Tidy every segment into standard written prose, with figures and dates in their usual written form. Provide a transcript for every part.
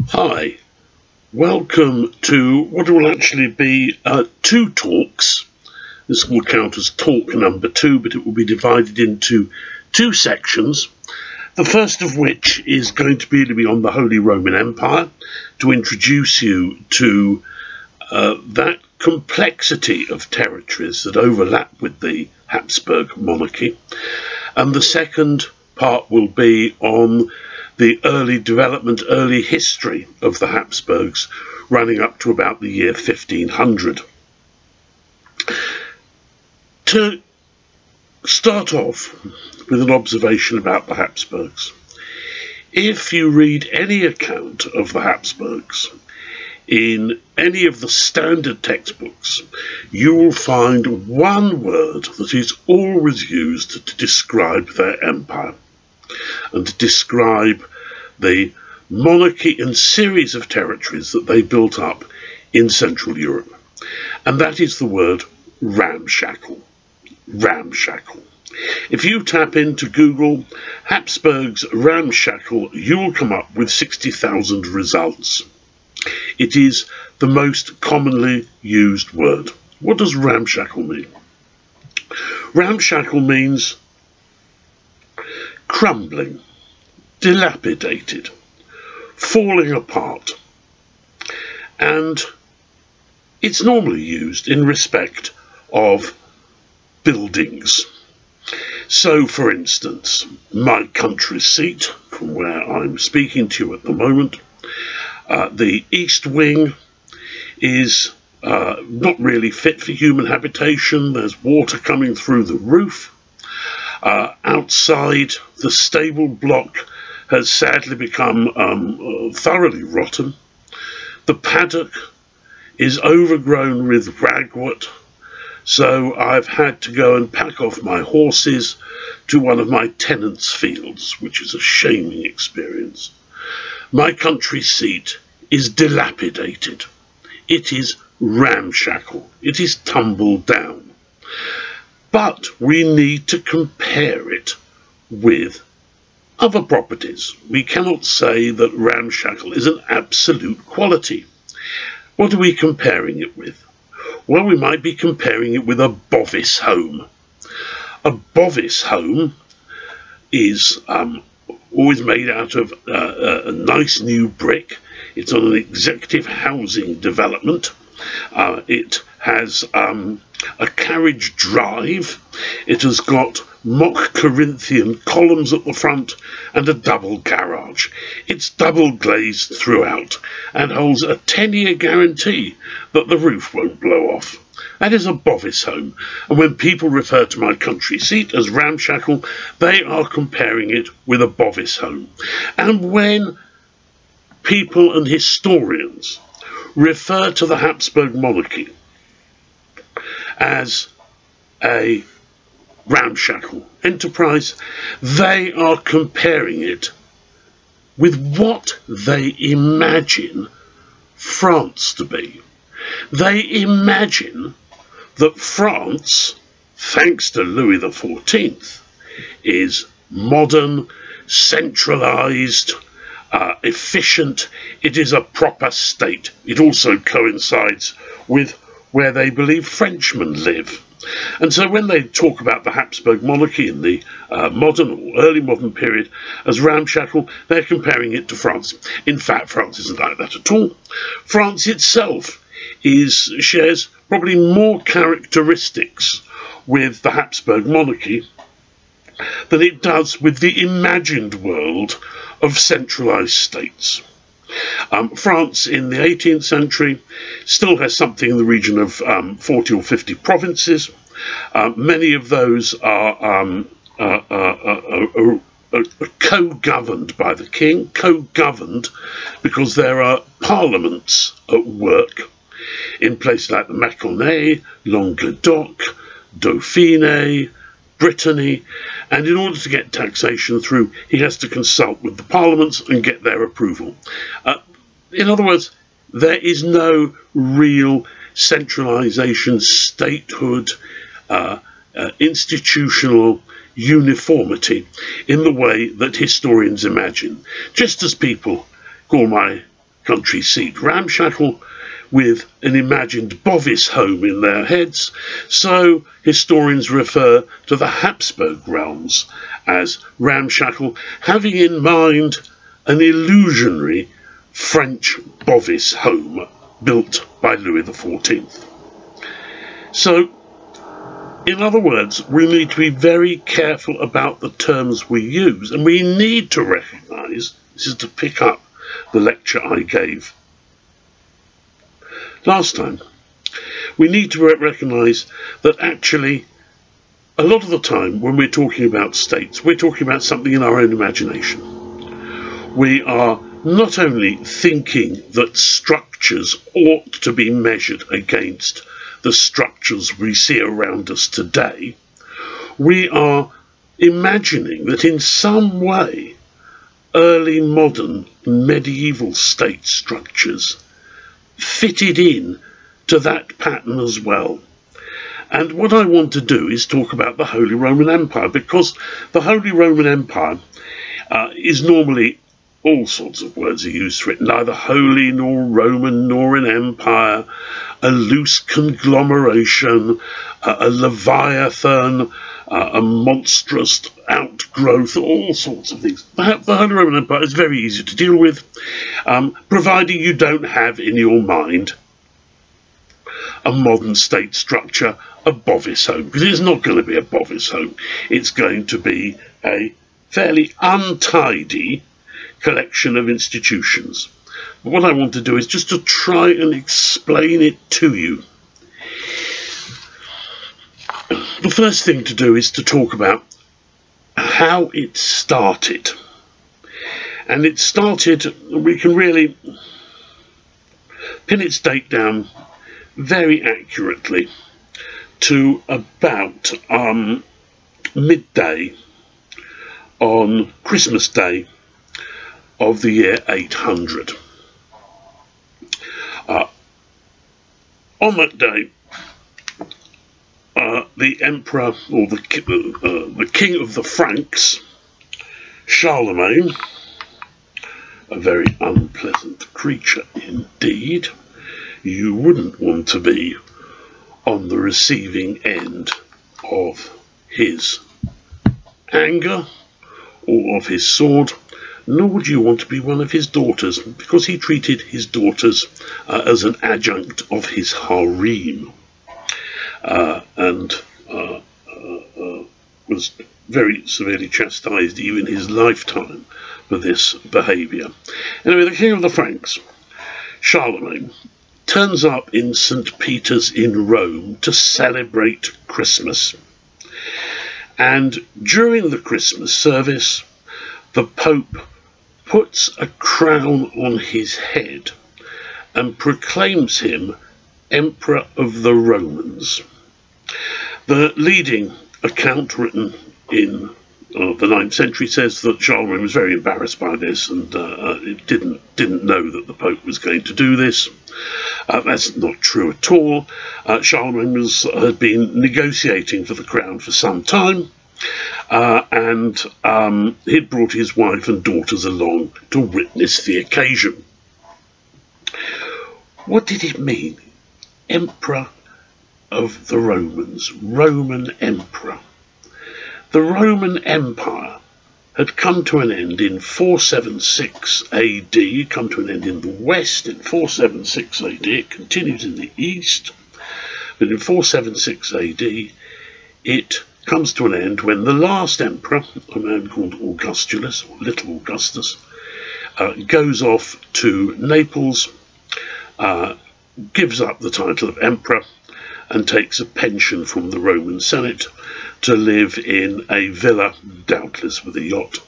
Hi, welcome to what will actually be two talks. This will count as talk number 2, but it will be divided into two sections. The first of which is going to be on the Holy Roman Empire, to introduce you to that complexity of territories that overlap with the Habsburg monarchy. And the second part will be on the early development, early history of the Habsburgs, running up to about the year 1500. To start off with an observation about the Habsburgs. If you read any account of the Habsburgs in any of the standard textbooks, you will find one word that is always used to describe their empire and to describe the monarchy and series of territories that they built up in Central Europe. And that is the word ramshackle. Ramshackle. If you tap into Google Habsburgs ramshackle, you will come up with 60,000 results. It is the most commonly used word. What does ramshackle mean? Ramshackle means crumbling, dilapidated, falling apart, and it's normally used in respect of buildings. So, for instance, my country seat, from where I'm speaking to you at the moment, the east wing is not really fit for human habitation. There's water coming through the roof. Outside, the stable block has sadly become thoroughly rotten. The paddock is overgrown with ragwort, so I've had to go and pack off my horses to one of my tenants' fields, which is a shaming experience. My country seat is dilapidated. It is ramshackle. It is tumbled down. But we need to compare it with other properties. We cannot say that ramshackle is an absolute quality. What are we comparing it with? Well, we might be comparing it with a bovis home. A bovis home is always made out of a nice new brick. It's on an executive housing development. It has a carriage drive. It has got mock Corinthian columns at the front and a double garage. It's double glazed throughout and holds a 10-year guarantee that the roof won't blow off. That is a bovis home, and when people refer to my country seat as ramshackle, they are comparing it with a bovis home. And when people and historians refer to the Habsburg monarchy as a ramshackle enterprise, they are comparing it with what they imagine France to be. They imagine that France, thanks to Louis XIV, is modern, centralised, efficient. It is a proper state. It also coincides with where they believe Frenchmen live. And so when they talk about the Habsburg monarchy in the modern or early modern period as ramshackle, they're comparing it to France. In fact, France isn't like that at all. France itself shares probably more characteristics with the Habsburg monarchy than it does with the imagined world of centralised states. France in the 18th century still has something in the region of 40 or 50 provinces. Many of those are co-governed by the king, co-governed because there are parliaments at work in places like the Mâconnais, Languedoc, Dauphiné, Brittany, and in order to get taxation through, he has to consult with the parliaments and get their approval. In other words, there is no real centralisation, statehood, institutional uniformity in the way that historians imagine. Just as people call my country seat ramshackle with an imagined Bovis home in their heads, so historians refer to the Habsburg realms as ramshackle, having in mind an illusionary French Bovis home built by Louis XIV. So, in other words, we need to be very careful about the terms we use, and we need to recognise, this is to pick up the lecture I gave last time, we need to recognise that actually a lot of the time when we're talking about states, we're talking about something in our own imagination. We are not only thinking that structures ought to be measured against the structures we see around us today, we are imagining that in some way early modern medieval state structures fitted in to that pattern as well. And what I want to do is talk about the Holy Roman Empire, because the Holy Roman Empire is normally, all sorts of words are used for it, neither holy nor Roman nor an empire, a loose conglomeration, a leviathan, a monstrous outgrowth, all sorts of things. The Holy Roman Empire is very easy to deal with, providing you don't have in your mind a modern state structure, a Bovis home, because it's not going to be a Bovis home. It's going to be a fairly untidy collection of institutions. But what I want to do is just to try and explain it to you. The first thing to do is to talk about how it started. And it started, we can really pin its date down very accurately to about midday on Christmas Day of the year 800. On that day, the emperor, or the king of the Franks, Charlemagne, a very unpleasant creature indeed. You wouldn't want to be on the receiving end of his anger or of his sword, nor would you want to be one of his daughters, because he treated his daughters as an adjunct of his harem, and was very severely chastised even in his lifetime for this behaviour. Anyway, the king of the Franks, Charlemagne, turns up in St. Peter's in Rome to celebrate Christmas. And during the Christmas service, the Pope puts a crown on his head and proclaims him Emperor of the Romans. The leading account written in the 9th century says that Charlemagne was very embarrassed by this and didn't know that the Pope was going to do this. That's not true at all. Charlemagne had been negotiating for the crown for some time, and he'd brought his wife and daughters along to witness the occasion. What did it mean? Emperor of the Romans, Roman Emperor. The Roman Empire had come to an end in 476 AD, come to an end in the west in 476 AD, it continued in the east, but in 476 AD it comes to an end when the last emperor, a man called Augustulus, or Little Augustus, goes off to Naples, gives up the title of emperor, and takes a pension from the Roman Senate to live in a villa, doubtless with a yacht,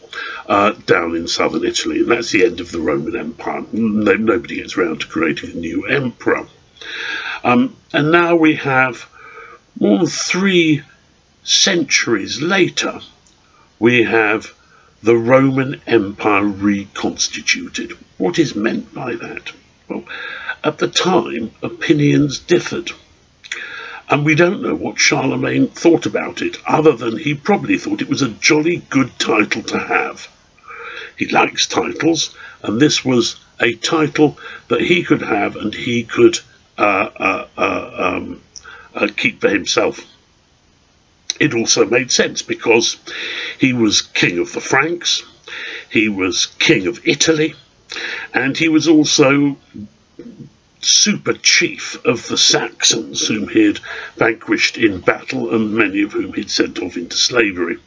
down in southern Italy. And that's the end of the Roman Empire. Nobody gets round to creating a new emperor. And now we have, more than 3 centuries later, we have the Roman Empire reconstituted. What is meant by that? Well, at the time, opinions differed. And we don't know what Charlemagne thought about it, other than he probably thought it was a jolly good title to have. He likes titles, and this was a title that he could have and he could keep for himself. It also made sense because he was king of the Franks, he was king of Italy, and he was also super chief of the Saxons, whom he had vanquished in battle and many of whom he'd sent off into slavery.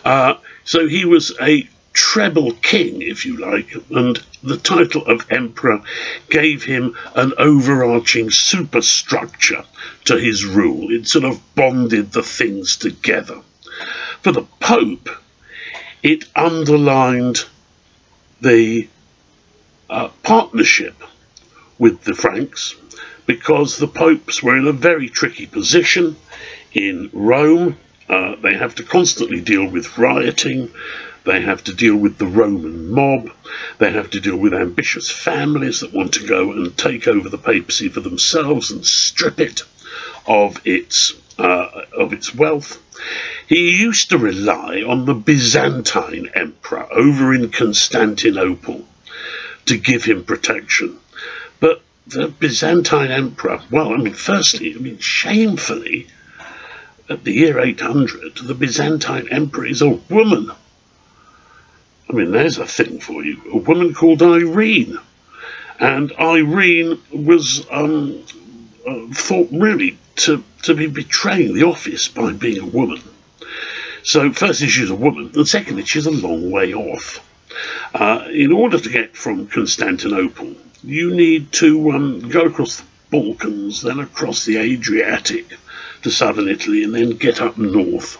So he was a treble king, if you like, and the title of emperor gave him an overarching superstructure to his rule. It sort of bonded the things together. For the Pope, it underlined the partnership with the Franks, because the popes were in a very tricky position in Rome. They have to constantly deal with rioting, they have to deal with the Roman mob, they have to deal with ambitious families that want to go and take over the papacy for themselves and strip it of its wealth. He used to rely on the Byzantine emperor over in Constantinople to give him protection. But the Byzantine emperor, well, firstly, shamefully, at the year 800, the Byzantine emperor is a woman. There's a thing for you. A woman called Irene. And Irene was thought really to be betraying the office by being a woman. So firstly, she's a woman, and secondly, she's a long way off. In order to get from Constantinople, you need to go across the Balkans, then across the Adriatic to southern Italy, and then get up north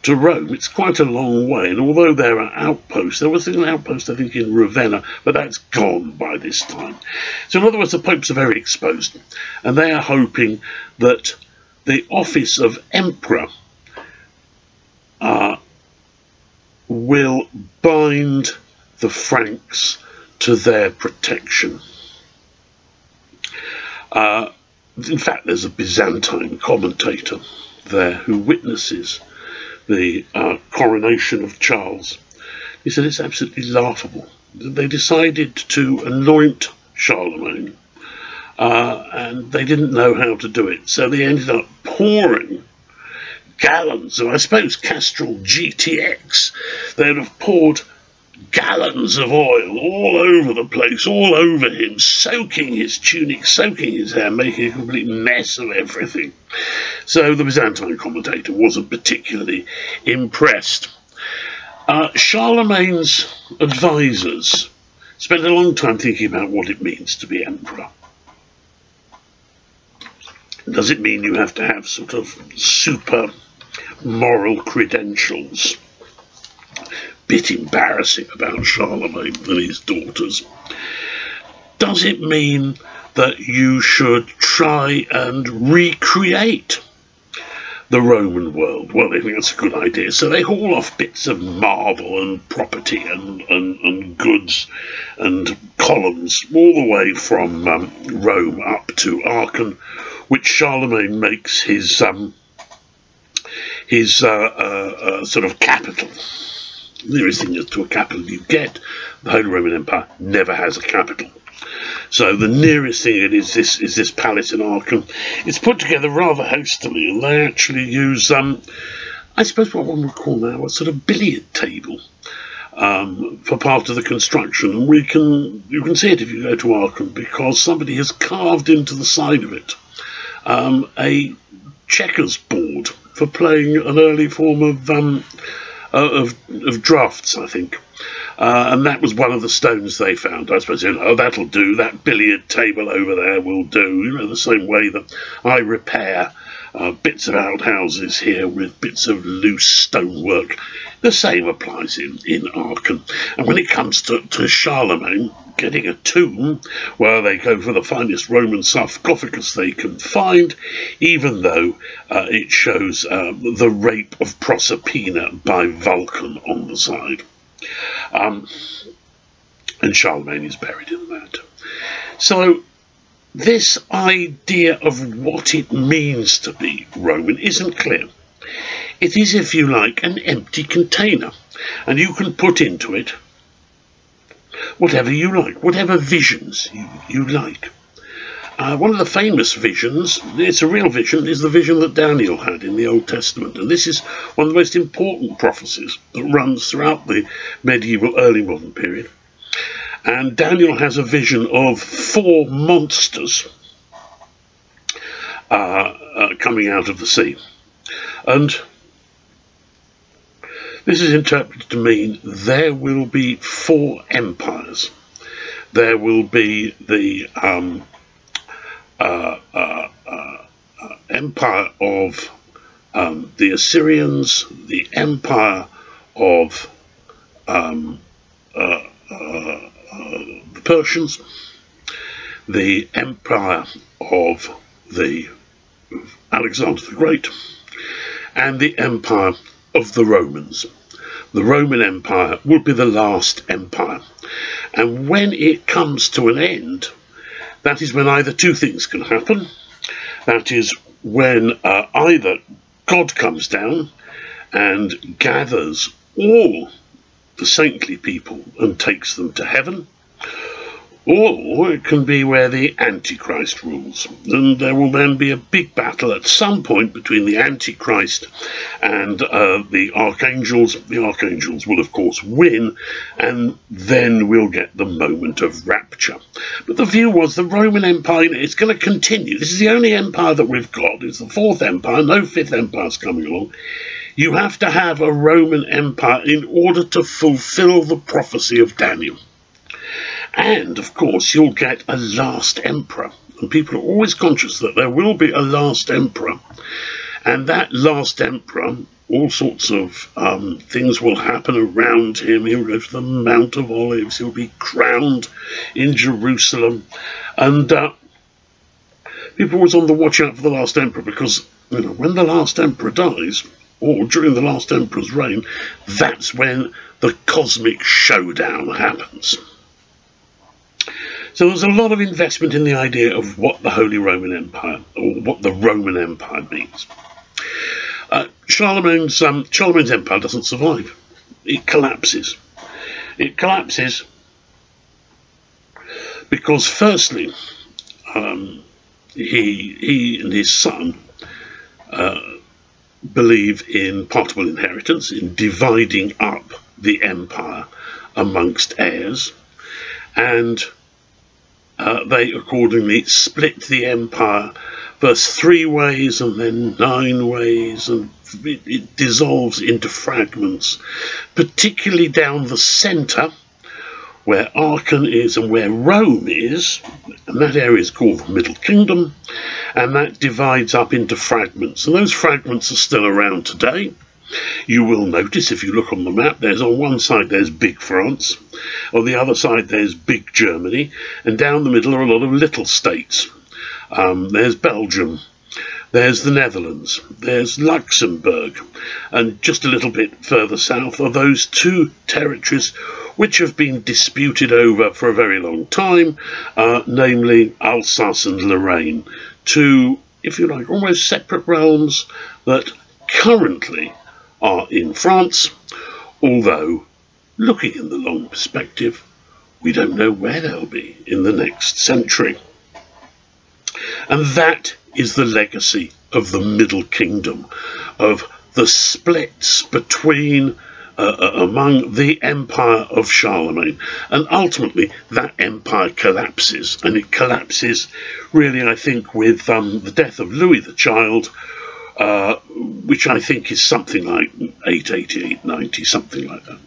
to Rome. It's quite a long way, and although there are outposts, there was an outpost I think in Ravenna, but that's gone by this time. So in other words, the popes are very exposed, and they are hoping that the office of emperor will bind the Franks to their protection. In fact, there's a Byzantine commentator there who witnesses the coronation of Charles. He said it's absolutely laughable. They decided to anoint Charlemagne, and they didn't know how to do it, so they ended up pouring gallons of, I suppose, Castrol GTX. They'd have poured gallons of oil all over the place, all over him, soaking his tunic, soaking his hair, making a complete mess of everything. So the Byzantine commentator wasn't particularly impressed. Charlemagne's advisors spent a long time thinking about what it means to be emperor. Does it mean you have to have sort of super moral credentials? Bit embarrassing about Charlemagne and his daughters. Does it mean that you should try and recreate the Roman world? Well, they think that's a good idea, so they haul off bits of marble and property and goods and columns all the way from Rome up to Aachen, which Charlemagne makes his sort of capital. The nearest thing to a capital you get, the Holy Roman Empire never has a capital. So the nearest thing it is this palace in Aachen. It's put together rather hastily, and they actually use, I suppose what one would call now a sort of billiard table for part of the construction. And you can see it if you go to Aachen, because somebody has carved into the side of it a checkers board for playing an early form of drafts, I think. And that was one of the stones they found. I suppose, that'll do, that billiard table over there will do, the same way that I repair bits of outhouses here with bits of loose stonework. The same applies in Aachen. And when it comes to Charlemagne getting a tomb, well, they go for the finest Roman sarcophagus they can find, even though it shows the rape of Proserpina by Vulcan on the side. And Charlemagne is buried in that. So this idea of what it means to be Roman isn't clear. It is, if you like, an empty container, and you can put into it whatever you like, whatever visions you like. One of the famous visions, it's a real vision, is the vision that Daniel had in the Old Testament. And this is one of the most important prophecies that runs throughout the medieval, early modern period. And Daniel has a vision of 4 monsters coming out of the sea. And this is interpreted to mean there will be 4 empires. There will be the empire of the Assyrians, the empire of the Persians, the empire of Alexander the Great, and the empire of the Romans. The Roman Empire will be the last empire. And when it comes to an end, that is when either 2 things can happen. That is when either God comes down and gathers all the saintly people and takes them to heaven, or it can be where the Antichrist rules. And there will then be a big battle at some point between the Antichrist and the archangels. The archangels will, of course, win, and then we'll get the moment of rapture. But the view was the Roman Empire is going to continue. This is the only empire that we've got. It's the 4th empire. No 5th empire is coming along. You have to have a Roman Empire in order to fulfill the prophecy of Daniel. And, of course, you'll get a last emperor. And people are always conscious that there will be a last emperor. And that last emperor, all sorts of things will happen around him. He'll go to the Mount of Olives. He'll be crowned in Jerusalem. And people are always on the watch out for the last emperor, because when the last emperor dies, or during the last emperor's reign, that's when the cosmic showdown happens. So there's a lot of investment in the idea of what the Holy Roman Empire, or what the Roman Empire means. Charlemagne's empire doesn't survive. It collapses. It collapses because, firstly, he and his son believe in partible inheritance, in dividing up the empire amongst heirs, and they accordingly split the empire first 3 ways and then 9 ways, and it dissolves into fragments, particularly down the centre where Aachen is and where Rome is, and that area is called the Middle Kingdom, and that divides up into fragments, and those fragments are still around today. You will notice, if you look on the map, there's on one side there's big France, on the other side there's big Germany, and down the middle are a lot of little states. There's Belgium, there's the Netherlands, there's Luxembourg, and just a little bit further south are those 2 territories which have been disputed over for a very long time, namely Alsace and Lorraine, 2, if you like, almost separate realms that currently are in France, although, looking in the long perspective, we don't know where they'll be in the next century. And that is the legacy of the Middle Kingdom, of the splits between among the empire of Charlemagne, and ultimately that empire collapses, and it collapses really, I think, with the death of Louis the Child, which I think is something like 880, 890, something like that.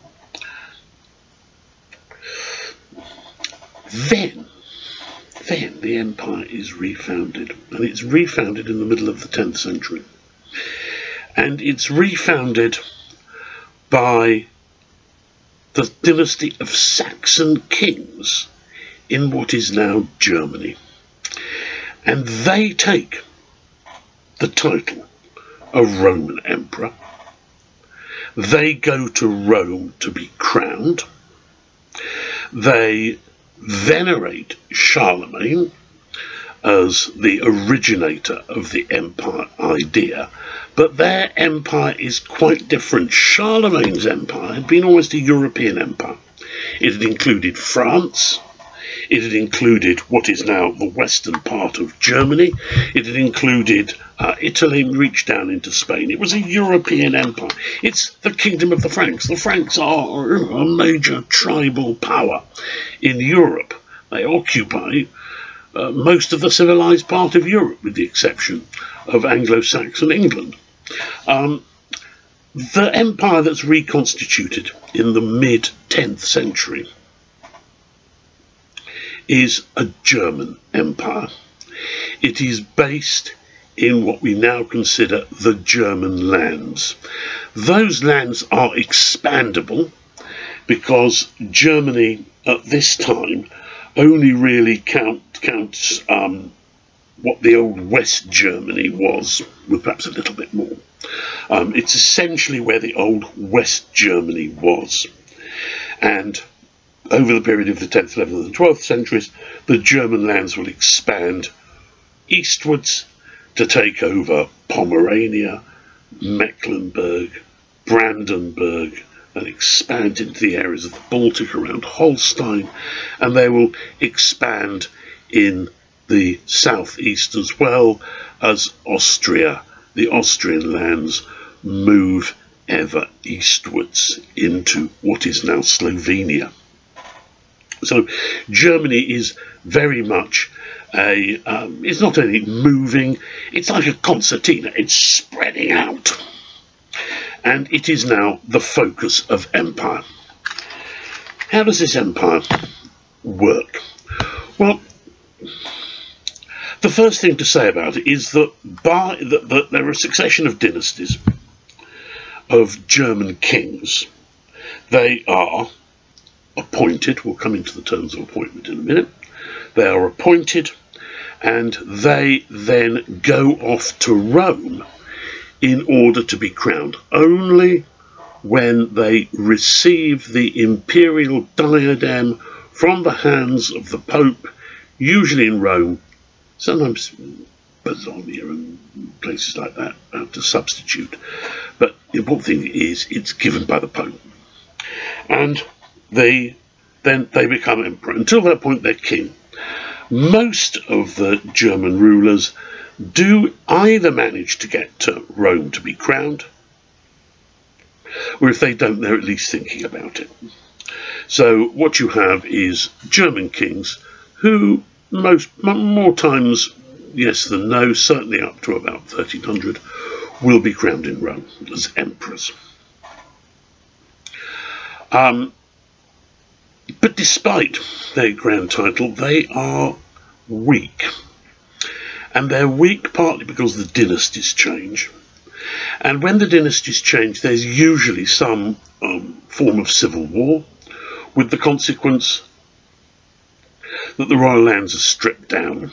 Then the empire is refounded, and it's refounded in the middle of the 10th century. And it's refounded by the dynasty of Saxon kings in what is now Germany. And they take the title of Roman Emperor. They go to Rome to be crowned. They venerate Charlemagne as the originator of the empire idea, but their empire is quite different. Charlemagne's empire had been almost a European empire. It had included France. It had included what is now the western part of Germany. It had included Italy, reached down into Spain. It was a European empire. It's the kingdom of the Franks. The Franks are a major tribal power in Europe. They occupy most of the civilized part of Europe, with the exception of Anglo-Saxon England. The empire that's reconstituted in the mid-10th century is a German empire. It is based in what we now consider the German lands. Those lands are expandable because Germany at this time only really counts what the old West Germany was, with perhaps a little bit more. It's essentially where the old West Germany was. And over the period of the 10th, 11th and 12th centuries, the German lands will expand eastwards to take over Pomerania, Mecklenburg, Brandenburg, and expand into the areas of the Baltic around Holstein, and they will expand in the southeast as well as Austria. The Austrian lands move ever eastwards into what is now Slovenia. So Germany is very much it's not only moving, it's like a concertina, it's spreading out. And it is now the focus of empire. How does this empire work? Well, the first thing to say about it is that there are a succession of dynasties of German kings. They are appointed, we'll come into the terms of appointment in a minute. They are appointed and they then go off to Rome in order to be crowned. Only when they receive the imperial diadem from the hands of the Pope, usually in Rome, sometimes Bologna and places like that have to substitute. But the important thing is it's given by the Pope. And then they become emperor. Until that point, they're king. Most of the German rulers do either manage to get to Rome to be crowned, or if they don't, they're at least thinking about it. So what you have is German kings who more times yes than no, certainly up to about 1300, will be crowned in Rome as emperors. But despite their grand title, they are weak. And they're weak partly because the dynasties change. And when the dynasties change, there's usually some form of civil war, with the consequence that the royal lands are stripped down.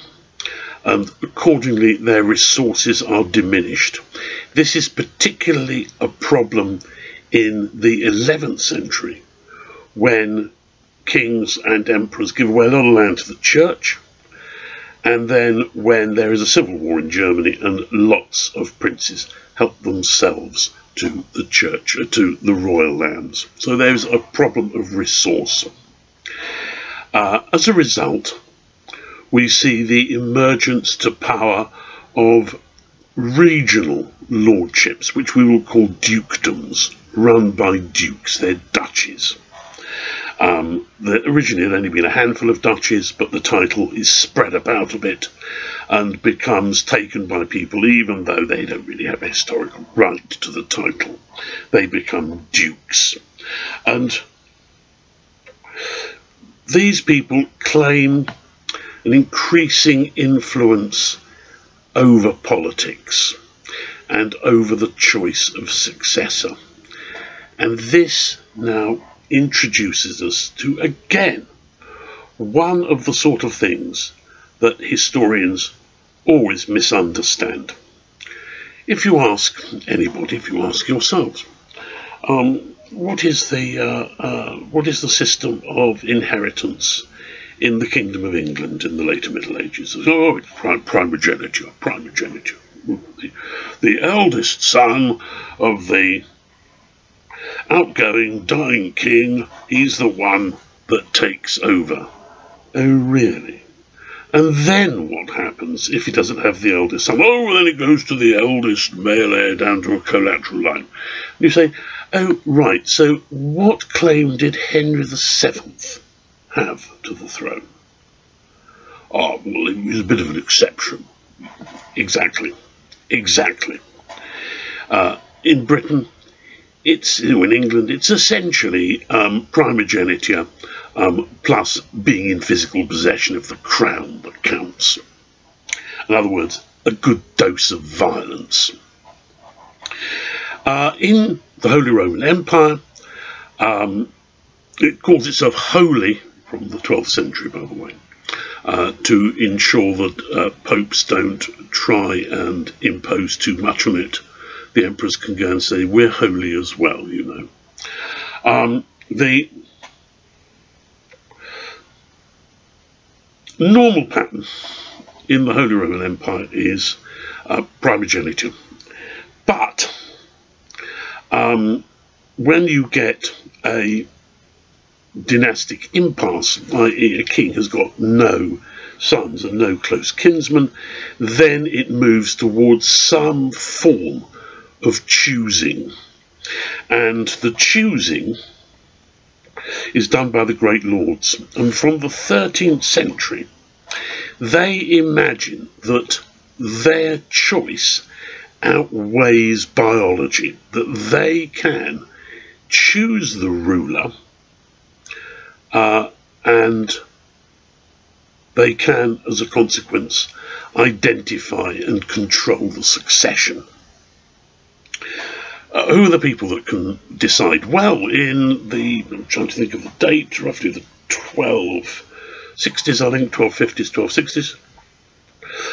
And accordingly, their resources are diminished. This is particularly a problem in the 11th century, when kings and emperors give away a lot of land to the church, and then when there is a civil war in Germany and lots of princes help themselves to the church, to the royal lands. So there's a problem of resource. As a result, we see the emergence to power of regional lordships, which we will call dukedoms, run by dukes. They're duchies. Originally there had only been a handful of duchies, but the title is spread about a bit and becomes taken by people even though they don't really have a historical right to the title. They become dukes. And these people claim an increasing influence over politics and over the choice of successor. And this now introduces us to, again, one of the sort of things that historians always misunderstand. If you ask anybody, if you ask yourselves, what is the system of inheritance in the Kingdom of England in the later Middle Ages? Oh, it's primogeniture. The eldest son of the outgoing, dying king, he's the one that takes over. Oh, really? And then what happens if he doesn't have the eldest son? Oh, then it goes to the eldest male heir down to a collateral line. And you say, oh, right, so what claim did Henry VII have to the throne? Oh, well, he was a bit of an exception. Exactly. Exactly. In Britain, in England, it's essentially primogeniture plus being in physical possession of the crown that counts. In other words, a good dose of violence. In the Holy Roman Empire, it calls itself holy, from the 12th century, by the way, to ensure that popes don't try and impose too much on it. The emperors can go and say, we're holy as well, you know. The normal pattern in the Holy Roman Empire is primogeniture. But when you get a dynastic impasse, i.e. a king has got no sons and no close kinsmen, then it moves towards some form of choosing. And the choosing is done by the great lords. And from the 13th century, they imagine that their choice outweighs biology, that they can choose the ruler and they can, as a consequence, identify and control the succession. Who are the people that can decide? Well, I'm trying to think of the date, roughly the 1260s, I think, 1250s, 1260s.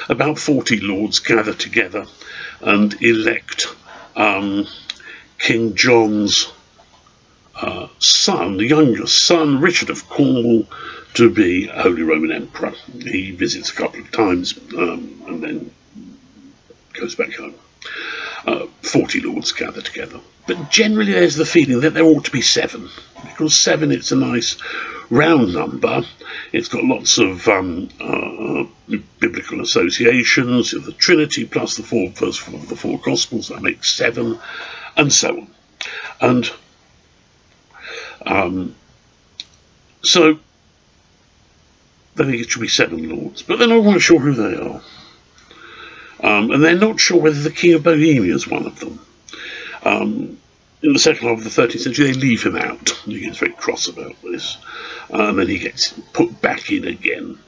About 40 lords gather together and elect King John's son, the youngest son, Richard of Cornwall, to be Holy Roman Emperor. He visits a couple of times and then goes back home. 40 lords gather together. But generally there's the feeling that there ought to be 7, because 7, it's a nice round number. It's got lots of biblical associations, the Trinity plus the first 4 of the 4 Gospels, that makes 7, and so on. And so they think it should be 7 lords, but they're not quite sure who they are. And they're not sure whether the King of Bohemia is one of them. In the second half of the 13th century, they leave him out. He gets very cross about this. And then he gets put back in again.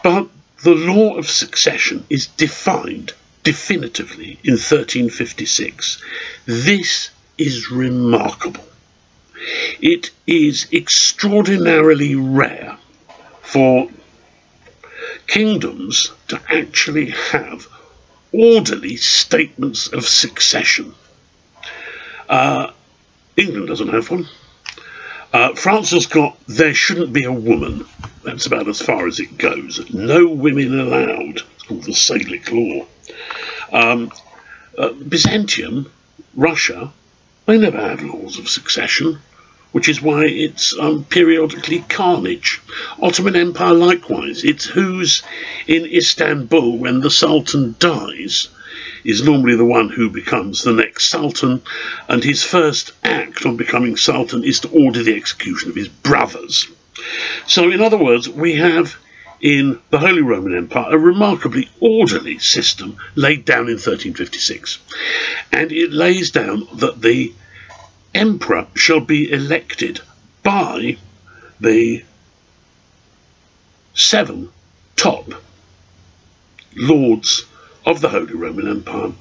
But the law of succession is defined definitively in 1356. This is remarkable. It is extraordinarily rare for kingdoms to actually have orderly statements of succession. England doesn't have one. France has got, there shouldn't be a woman. That's about as far as it goes. No women allowed. It's called the Salic law. Byzantium, Russia, they never had laws of succession, which is why it's periodically carnage. Ottoman Empire likewise. It's who's in Istanbul when the Sultan dies is normally the one who becomes the next Sultan, and his first act on becoming Sultan is to order the execution of his brothers. So in other words, we have in the Holy Roman Empire a remarkably orderly system laid down in 1356. And it lays down that the emperor shall be elected by the 7 top lords of the Holy Roman Empire,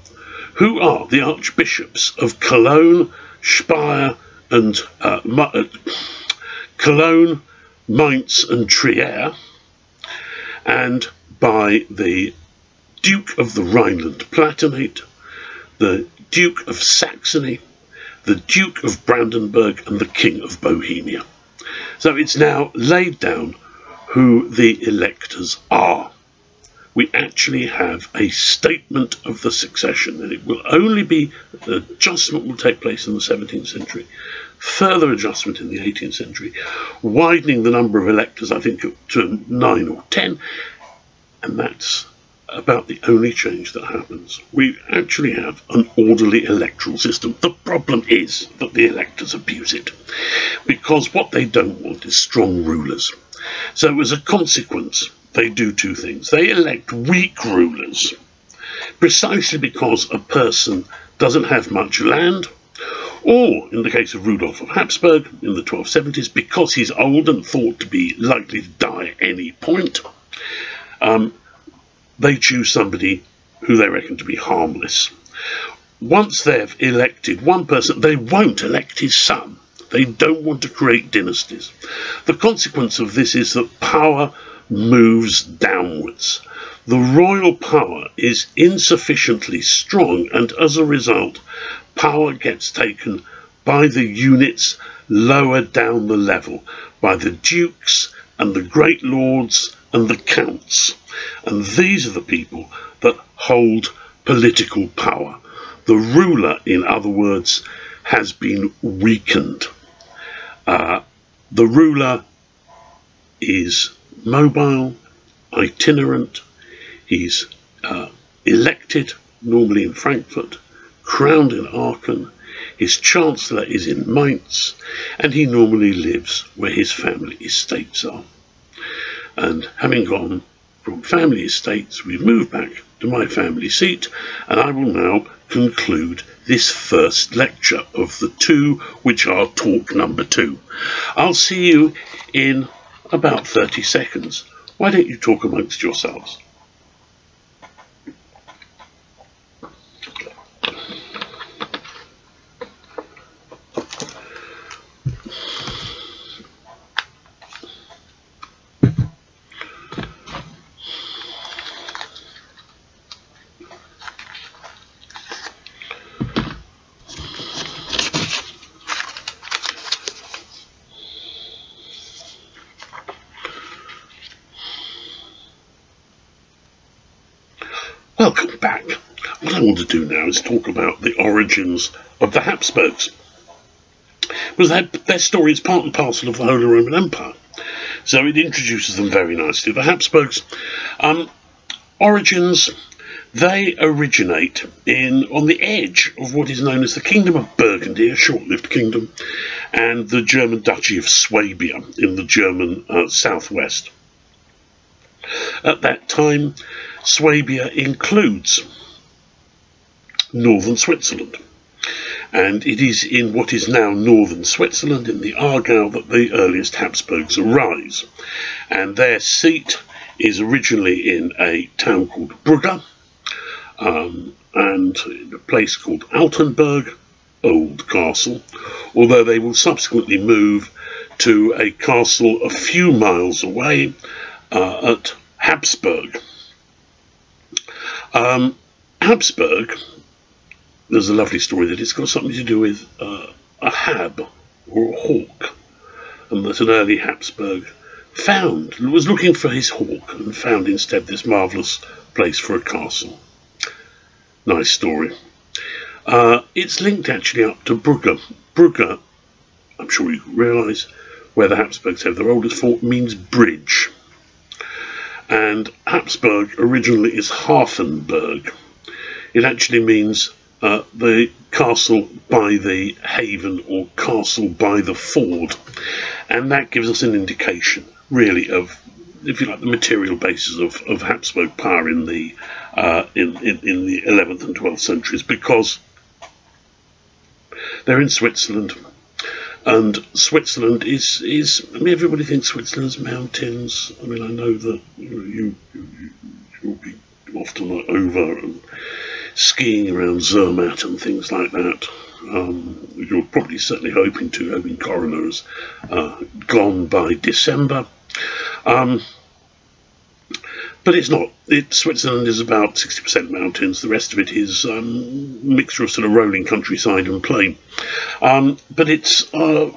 who are the archbishops of Cologne, Speyer, and Cologne, Mainz, and Trier, and by the Duke of the Rhineland-Palatinate, the Duke of Saxony, the Duke of Brandenburg, and the King of Bohemia. So it's now laid down who the electors are. We actually have a statement of the succession, and it will only be, the adjustment will take place in the 17th century. further adjustment in the 18th century, widening the number of electors, I think, to 9 or 10, and that's about the only change that happens. We actually have an orderly electoral system. The problem is that the electors abuse it, because what they don't want is strong rulers. So as a consequence, they do two things. They elect weak rulers, precisely because a person doesn't have much land, or, in the case of Rudolf of Habsburg in the 1270s, because he's old and thought to be likely to die at any point, they choose somebody who they reckon to be harmless. Once they've elected one person, they won't elect his son. They don't want to create dynasties. The consequence of this is that power moves downwards. The royal power is insufficiently strong, and as a result, power gets taken by the units lower down the level, by the dukes and the great lords and the counts. And these are the people that hold political power. The ruler, in other words, has been weakened. The ruler is mobile, itinerant, he's elected, normally in Frankfurt, crowned in Aachen, his chancellor is in Mainz, and he normally lives where his family estates are. And having gone from family estates, we've moved back to my family seat, and I will now conclude this first lecture of the two, which are talk number 2. I'll see you in about 30 seconds. Why don't you talk amongst yourselves? Welcome back. What I want to do now is talk about the origins of the Habsburgs. Because their story is part and parcel of the Holy Roman Empire. So it introduces them very nicely. The Habsburgs' origins, they originate on the edge of what is known as the Kingdom of Burgundy, a short-lived kingdom, and the German Duchy of Swabia in the German southwest. At that time, Swabia includes northern Switzerland, and it is in what is now northern Switzerland, in the Aargau, that the earliest Habsburgs arise. And their seat is originally in a town called Brugge, and in a place called Altenburg, Old Castle, although they will subsequently move to a castle a few miles away at Habsburg. Habsburg, there's a lovely story that it's got something to do with a hab, or a hawk, and that an early Habsburg was looking for his hawk and found instead this marvellous place for a castle. Nice story. It's linked actually up to Brugge. Brugge, I'm sure you realise, where the Habsburgs have their oldest fort, means bridge. And Habsburg originally is Hafenburg. It actually means the castle by the haven, or castle by the ford. And that gives us an indication, really, of, if you like, the material basis of Habsburg power in the 11th and 12th centuries, because they're in Switzerland. And Switzerland is, I mean, everybody thinks Switzerland's mountains. I mean, I know that you'll be often over and skiing around Zermatt and things like that. You're probably certainly hoping to. I mean, Coroner's gone by December. But it's not. Switzerland is about 60% mountains. The rest of it is a mixture of sort of rolling countryside and plain. But it's the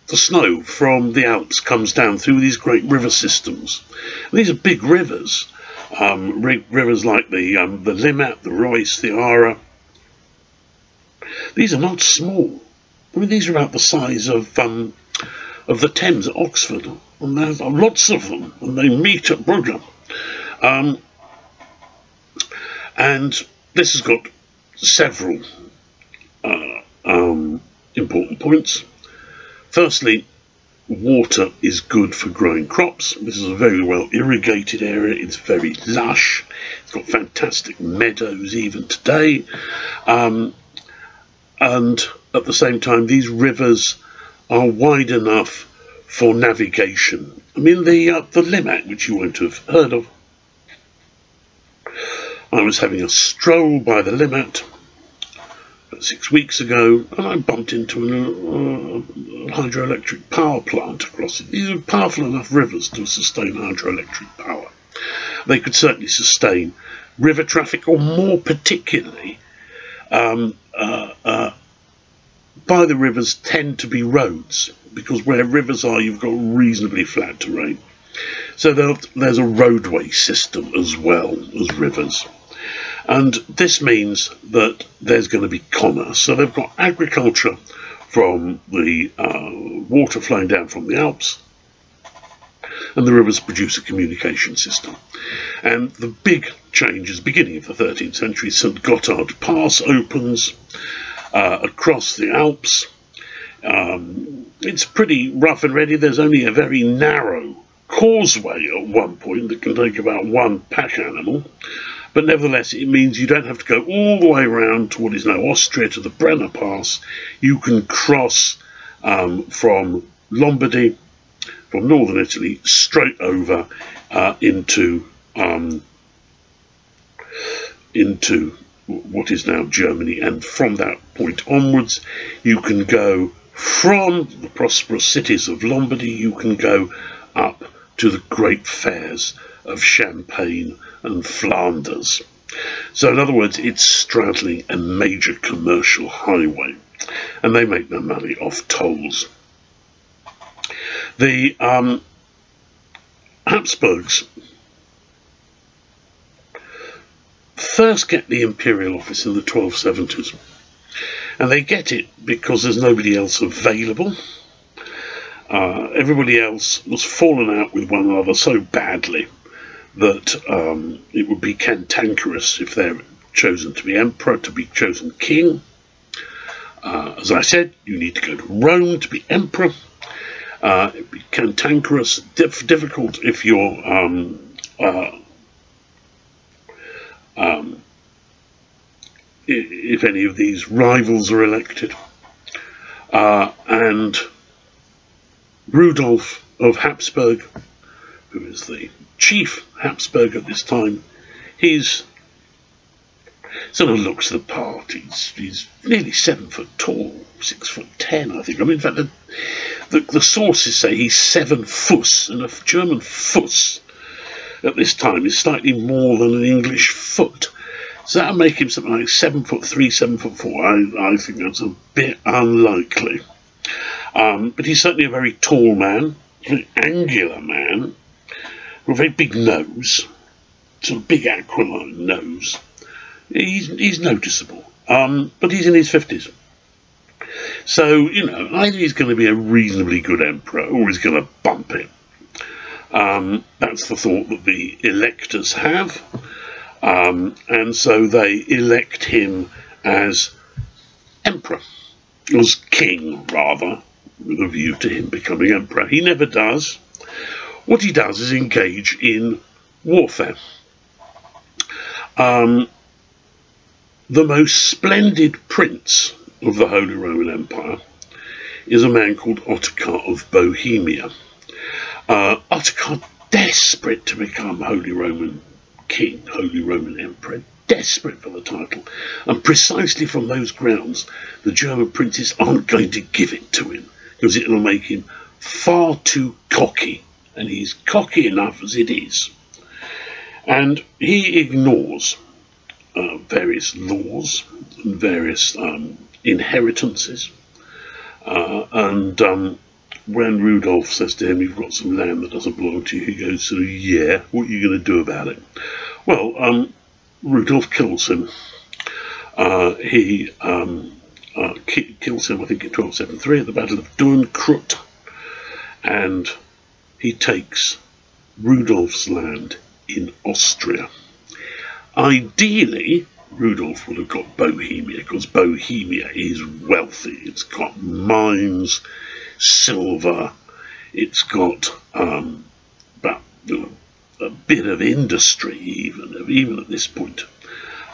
snow from the Alps comes down through these great river systems. And these are big rivers. Rivers like the Limmat, the Reuss, the Aare. These are not small. I mean, these are about the size of the Thames at Oxford, and there's lots of them, and they meet at Brugge. And this has got several important points. Firstly, water is good for growing crops. This is a very well irrigated area. It's very lush. It's got fantastic meadows even today. And at the same time, these rivers are wide enough for navigation. I mean, the Limmat, which you won't have heard of. I was having a stroll by the Limmat 6 weeks ago, and I bumped into a hydroelectric power plant across it. These are powerful enough rivers to sustain hydroelectric power. They could certainly sustain river traffic, or more particularly, by the rivers tend to be roads, because where rivers are, you've got reasonably flat terrain. So there's a roadway system as well as rivers. And this means that there's going to be commerce. So they've got agriculture from the water flowing down from the Alps, and the rivers produce a communication system. And the big change is beginning of the 13th century. St. Gothard Pass opens across the Alps. It's pretty rough and ready. There's only a very narrow causeway at one point that can take about one pack animal. But nevertheless, it means you don't have to go all the way around to what is now Austria, to the Brenner Pass. You can cross from Lombardy, from northern Italy, straight over into what is now Germany. And from that point onwards, you can go from the prosperous cities of Lombardy, you can go up to the great fairs of Champagne and Flanders. So in other words, it's straddling a major commercial highway, and they make their money off tolls. The Habsburgs first get the imperial office in the 1270s, and they get it because there's nobody else available. Everybody else was fallen out with one another so badly that it would be cantankerous if they're chosen to be emperor, to be chosen king. As I said, you need to go to Rome to be emperor. It'd be cantankerous, difficult if you're if any of these rivals are elected. And Rudolf of Habsburg, who is the chief Habsburg at this time, he's sort of looks the part. He's nearly 7 foot tall, 6'10", I think. I mean, in fact, the sources say he's 7 Fuss, and a German Fuss at this time is slightly more than an English foot. So that'll make him something like 7'3", 7'4". I think that's a bit unlikely. But he's certainly a very tall man, a very angular man, with a very big nose, sort of big aquiline nose. He's noticeable, but he's in his 50s. So, you know, either he's going to be a reasonably good emperor, or he's going to bump it. That's the thought that the electors have, and so they elect him as emperor, as king, rather, with a view to him becoming emperor. He never does. What he does is engage in warfare. The most splendid prince of the Holy Roman Empire is a man called Ottokar of Bohemia. Ottokar, desperate to become Holy Roman King, Holy Roman Emperor, desperate for the title, and precisely from those grounds the German princes aren't going to give it to him, because it will make him far too cocky, and he's cocky enough as it is. And he ignores various laws and various inheritances, and when Rudolf says to him, "You've got some land that doesn't belong to you," he goes, "So yeah, what are you going to do about it?" Well, Rudolf kills him. He kills him, I think, in 1273 at the Battle of Dornkrut, and he takes Rudolph's land in Austria. Ideally, Rudolph would have got Bohemia, because Bohemia is wealthy. It's got mines, silver, it's got but, a bit of industry even at this point.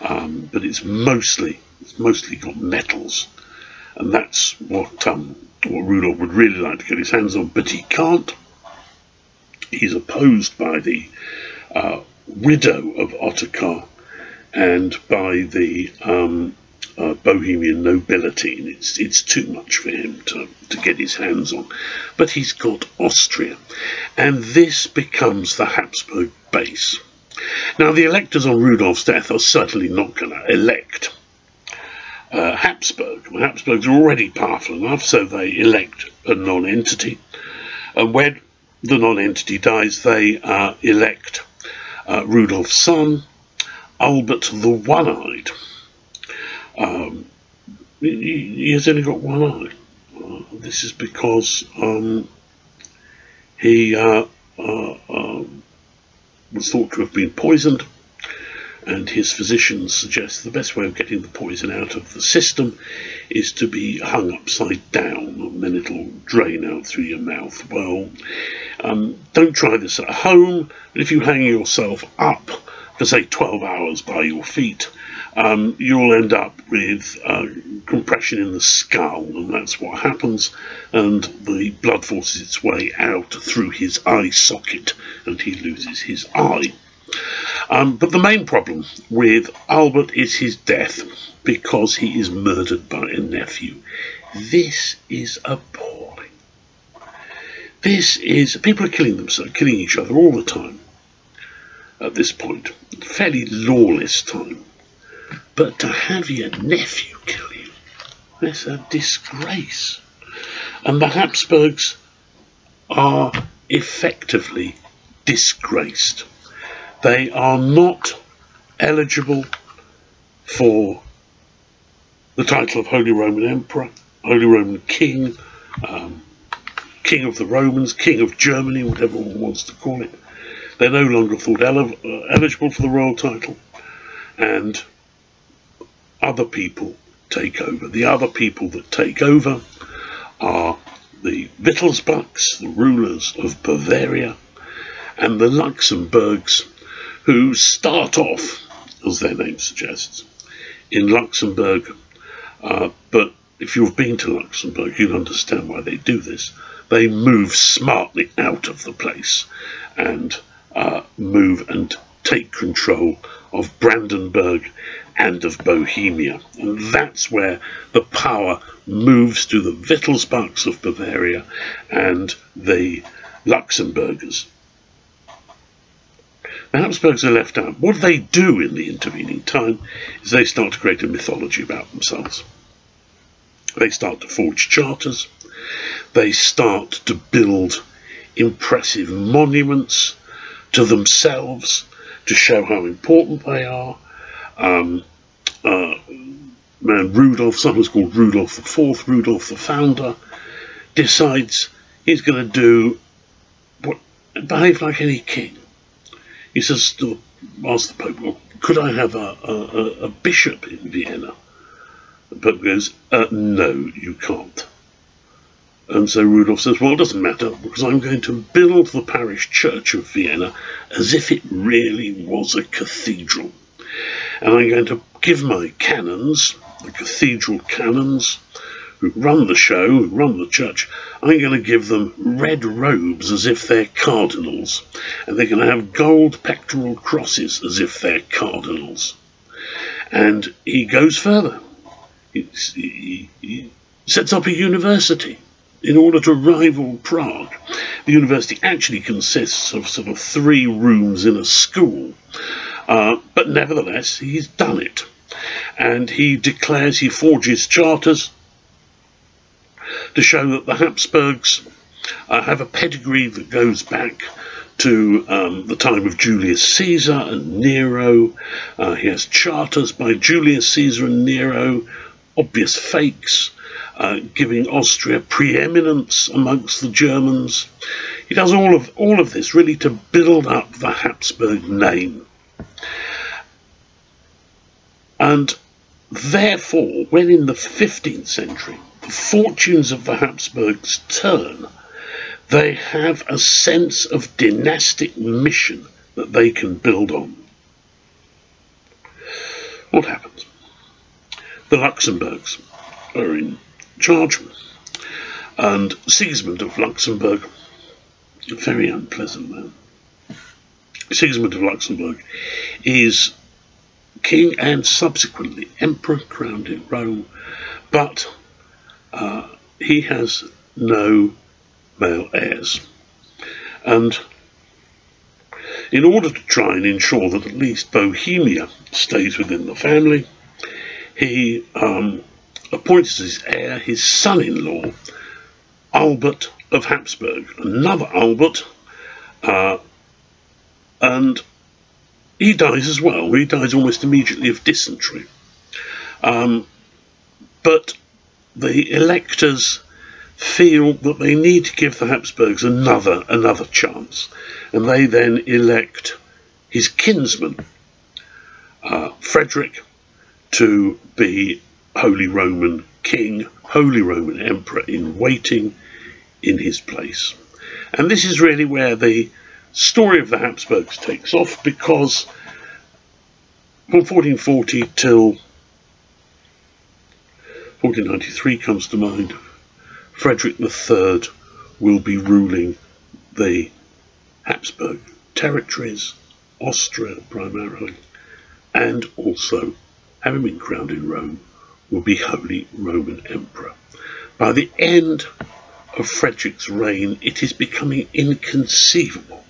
But it's mostly got metals, and that's what Rudolph would really like to get his hands on, but he can't. He's opposed by the widow of Ottokar and by the Bohemian nobility, and it's too much for him to get his hands on. But he's got Austria, and this becomes the Habsburg base. Now, the electors on Rudolph's death are certainly not going to elect Habsburg. The Habsburgs are already powerful enough, so they elect a non-entity. And when the non-entity dies, they elect Rudolph's son, Albert the One-Eyed. He has only got one eye. This is because he was thought to have been poisoned, and his physicians suggest the best way of getting the poison out of the system is to be hung upside down, and then it'll drain out through your mouth. Well, don't try this at home, but if you hang yourself up for, say, 12 hours by your feet, you'll end up with compression in the skull, and that's what happens, and the blood forces its way out through his eye socket, and he loses his eye. But the main problem with Albert is his death, because he is murdered by a nephew. This is appalling. People are killing themselves, killing each other all the time at this point. Fairly lawless time. But to have your nephew kill you, that's a disgrace. And the Habsburgs are effectively disgraced. They are not eligible for the title of Holy Roman Emperor, Holy Roman King, King of the Romans, King of Germany, whatever one wants to call it. They're no longer thought eligible for the royal title, and other people take over. The other people that take over are the Wittelsbachs, the rulers of Bavaria, and the Luxembourgs, who start off, as their name suggests, in Luxembourg. But if you've been to Luxembourg, you'll understand why they do this. They move smartly out of the place and move and take control of Brandenburg and of Bohemia. And that's where the power moves to the Wittelsbachs of Bavaria and the Luxembourgers. The Habsburgs are left out. What they do in the intervening time is they start to create a mythology about themselves. They start to forge charters. They start to build impressive monuments to themselves to show how important they are. Rudolph, son was called Rudolph IV, Rudolph the Founder, decides he's going to behave like any king. He says to ask the Pope, well, could I have a bishop in Vienna? The Pope goes, no, you can't. And so Rudolph says, well, it doesn't matter, because I'm going to build the parish church of Vienna as if it really was a cathedral. And I'm going to give my canons, the cathedral canons, who run the show, who run the church, I'm going to give them red robes as if they're cardinals. And they're going to have gold pectoral crosses as if they're cardinals. And he goes further. He sets up a university in order to rival Prague. The university actually consists of sort of 3 rooms in a school. But nevertheless, he's done it. And he declares, he forges charters to show that the Habsburgs have a pedigree that goes back to the time of Julius Caesar and Nero. He has charters by Julius Caesar and Nero obvious fakes, giving Austria preeminence amongst the Germans. He does all of this really to build up the Habsburg name. And therefore, when in the 15th century the fortunes of the Habsburgs turn, they have a sense of dynastic mission that they can build on. What happens? The Luxembourgs are in charge, and Sigismund of Luxembourg, a very unpleasant man. Sigismund of Luxembourg is king and subsequently emperor, crowned in Rome, but he has no male heirs. And in order to try and ensure that at least Bohemia stays within the family, he appoints as his heir his son-in-law, Albert of Habsburg, another Albert, and he dies as well. He dies almost immediately of dysentery. But the electors feel that they need to give the Habsburgs another chance, and they then elect his kinsman, Frederick, to be Holy Roman King, Holy Roman Emperor in waiting in his place. And this is really where the story of the Habsburgs takes off, because from 1440 till 1493 comes to mind, Frederick III will be ruling the Habsburg territories, Austria primarily, and also, having been crowned in Rome, will be Holy Roman Emperor. By the end of Frederick's reign, it is becoming inconceivable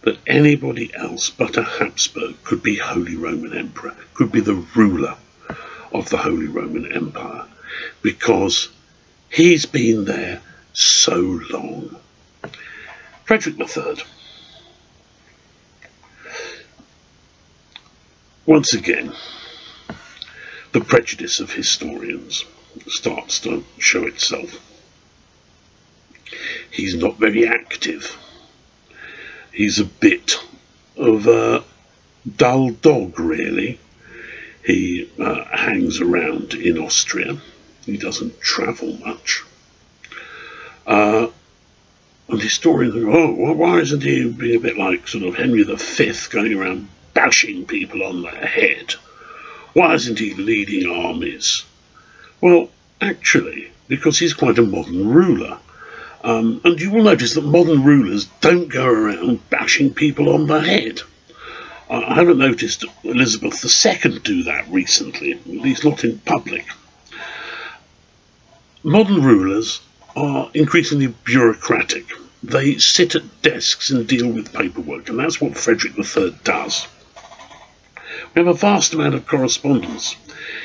that anybody else but a Habsburg could be Holy Roman Emperor, could be the ruler of the Holy Roman Empire, because he's been there so long. Frederick III, once again, the prejudice of historians starts to show itself. He's not very active. He's a bit of a dull dog, really. He hangs around in Austria. He doesn't travel much. And historians go, oh, why isn't he being a bit like sort of Henry V, going around bashing people on their head? Why isn't he leading armies? Well, actually, because he's quite a modern ruler. And you will notice that modern rulers don't go around bashing people on the head. I haven't noticed Elizabeth II do that recently, at least not in public. Modern rulers are increasingly bureaucratic. They sit at desks and deal with paperwork, and that's what Frederick III does. We have a vast amount of correspondence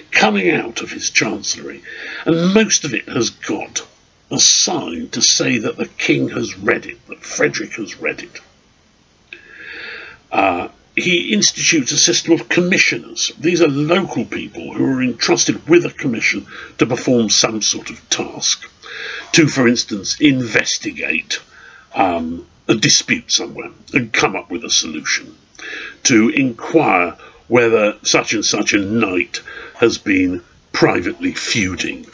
coming out of his chancellery, and most of it has got a sign to say that the king has read it, that Frederick has read it. He institutes a system of commissioners. These are local people who are entrusted with a commission to perform some sort of task, to, for instance, investigate a dispute somewhere and come up with a solution, to inquire whether such and such a knight has been privately feuding,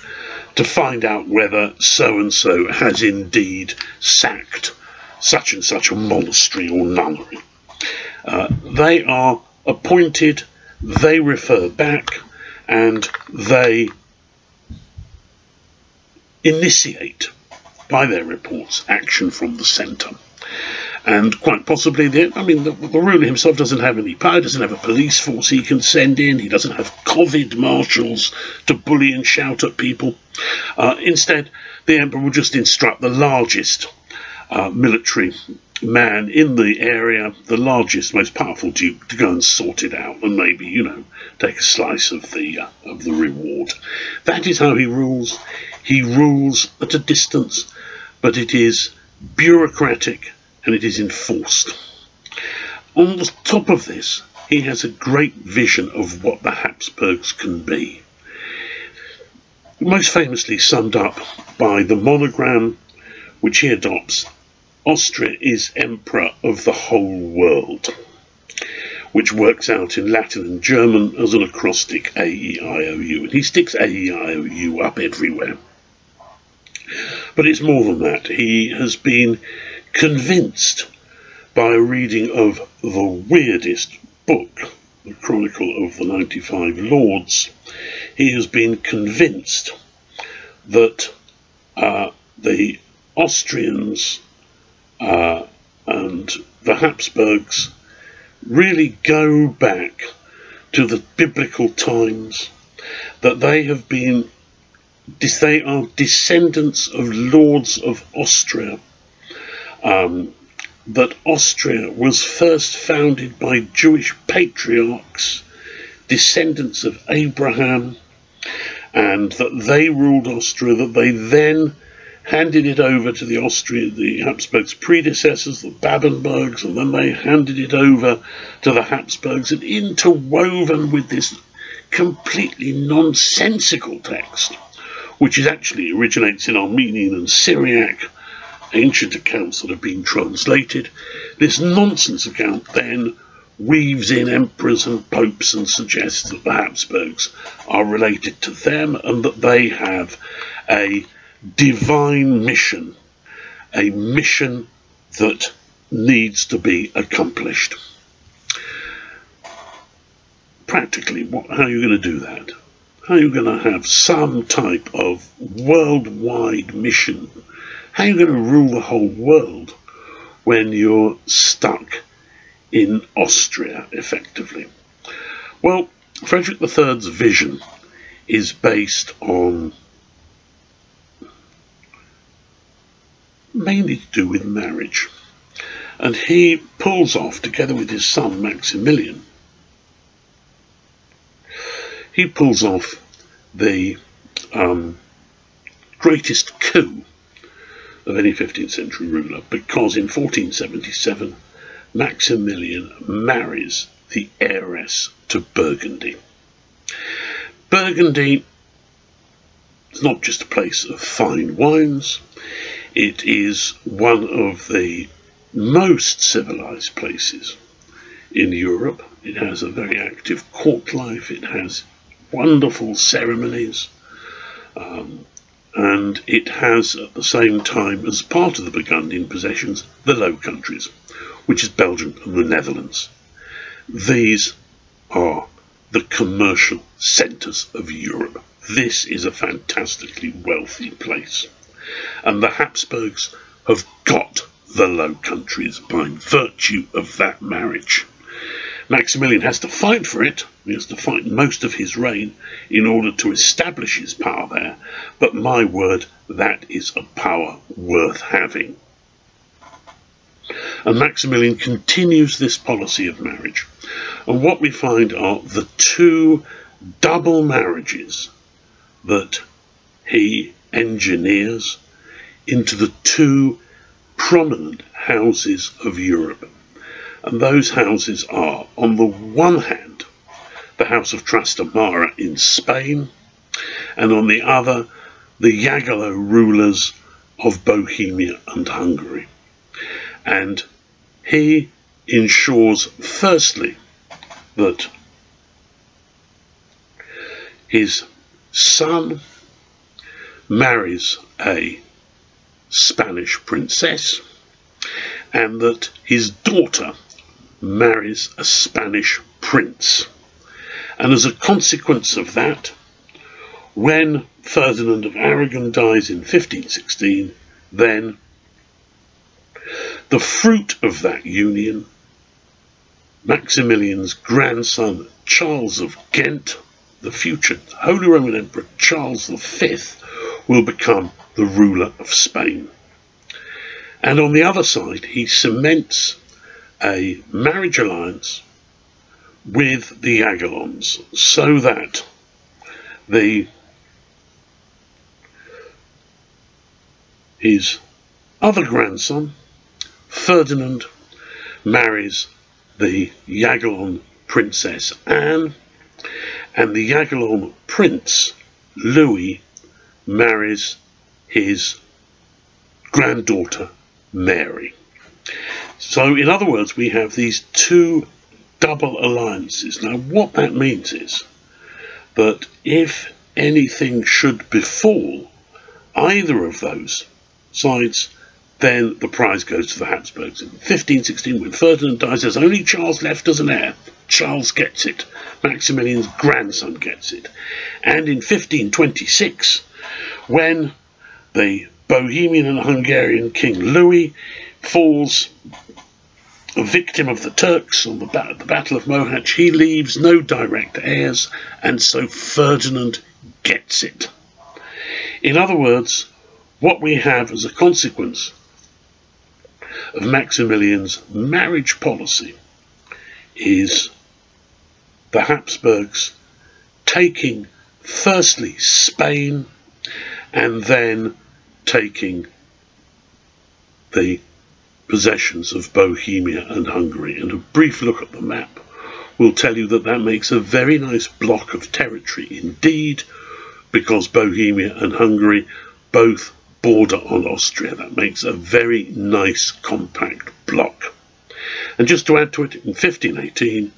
to find out whether so-and-so has indeed sacked such and such a monastery or nunnery. They are appointed, they refer back, and they initiate, by their reports, action from the centre. And quite possibly, the ruler himself doesn't have any power, doesn't have a police force he can send in, he doesn't have COVID marshals to bully and shout at people. Instead, the emperor will just instruct the largest military man in the area, the largest, most powerful duke, to go and sort it out and maybe, take a slice of the reward. That is how he rules. He rules at a distance, but it is bureaucratic and it is enforced. On the top of this, he has a great vision of what the Habsburgs can be. most famously summed up by the monogram which he adopts: Austria is emperor of the whole world, which works out in Latin and German as an acrostic A-E-I-O-U, and he sticks A-E-I-O-U up everywhere. But it's more than that. He has been convinced by a reading of the weirdest book, the Chronicle of the 95 Lords. He has been convinced that the Austrians and the Habsburgs really go back to the biblical times, that they are descendants of lords of Austria, that Austria was first founded by Jewish patriarchs, descendants of Abraham, and that they ruled Austria, that they then handed it over to the Habsburgs' predecessors, the Babenbergs, and then they handed it over to the Habsburgs, and interwoven with this completely nonsensical text, which actually originates in Armenian and Syriac, ancient accounts that have been translated. This nonsense account then weaves in emperors and popes and suggests that the Habsburgs are related to them and that they have a divine mission, a mission that needs to be accomplished. Practically, how are you going to do that? How are you going to have some type of worldwide mission? How are you going to rule the whole world when you're stuck in Austria, effectively? Well, Frederick III's vision is based on mainly to do with marriage, and he pulls off, together with his son Maximilian, he pulls off the greatest coup of any 15th century ruler, because in 1477 Maximilian marries the heiress to Burgundy. Burgundy is not just a place of fine wines, it is one of the most civilized places in Europe. It has a very active court life, it has wonderful ceremonies, and it has at the same time, as part of the Burgundian possessions, the Low Countries, which is Belgium and the Netherlands. These are the commercial centres of Europe. This is a fantastically wealthy place, and the Habsburgs have got the Low Countries by virtue of that marriage. Maximilian has to fight for it. He has to fight most of his reign in order to establish his power there, but my word, that is a power worth having. And Maximilian continues this policy of marriage, and what we find are the two double marriages that he engineers into the two prominent houses of Europe. And those houses are, on the one hand, the House of Trastamara in Spain, and on the other, the Jagello rulers of Bohemia and Hungary. And he ensures, firstly, that his son marries a Spanish princess, and that his daughter marries a Spanish prince. And as a consequence of that, when Ferdinand of Aragon dies in 1516, then the fruit of that union, Maximilian's grandson Charles of Ghent, the future Holy Roman Emperor Charles V, will become the ruler of Spain. And on the other side, he cements a marriage alliance with the Jagellons, so that his other grandson, Ferdinand, marries the Jagellon princess Anne, and the Jagellon prince, Louis, marries his granddaughter Mary. So in other words, we have these two double alliances. Now what that means is that if anything should befall either of those sides, then the prize goes to the Habsburgs. In 1516, when Ferdinand dies, there's only Charles left as an heir. Charles gets it. Maximilian's grandson gets it. And in 1526, when the Bohemian and Hungarian King Louis falls a victim of the Turks on the Battle of Mohacs, he leaves no direct heirs, and so Ferdinand gets it. In other words, what we have as a consequence of Maximilian's marriage policy is the Habsburgs taking firstly Spain and then taking the possessions of Bohemia and Hungary. And a brief look at the map will tell you that that makes a very nice block of territory indeed, because Bohemia and Hungary both border on Austria. That makes a very nice compact block. And just to add to it, in 1518,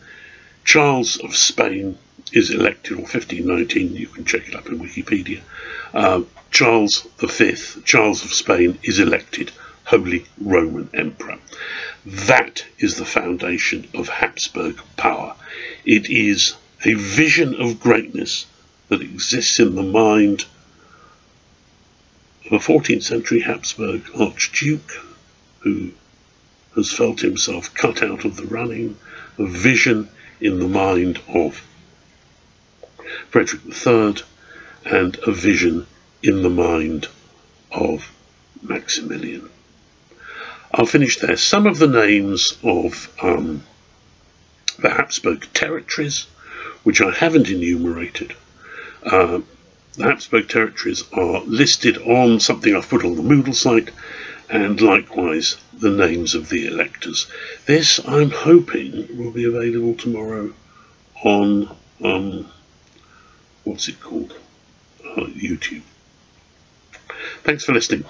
Charles of Spain is elected, or 1519, you can check it up in Wikipedia. Charles V, Charles of Spain, is elected Holy Roman Emperor. That is the foundation of Habsburg power. It is a vision of greatness that exists in the mind of a 14th century Habsburg Archduke who has felt himself cut out of the running, a vision in the mind of Frederick III, and a vision in the mind of Maximilian. I'll finish there. Some of the names of the Habsburg territories, which I haven't enumerated. The Habsburg territories are listed on something I've put on the Moodle site, and likewise the names of the electors. This, I'm hoping, will be available tomorrow on what's it called? YouTube. Thanks for listening.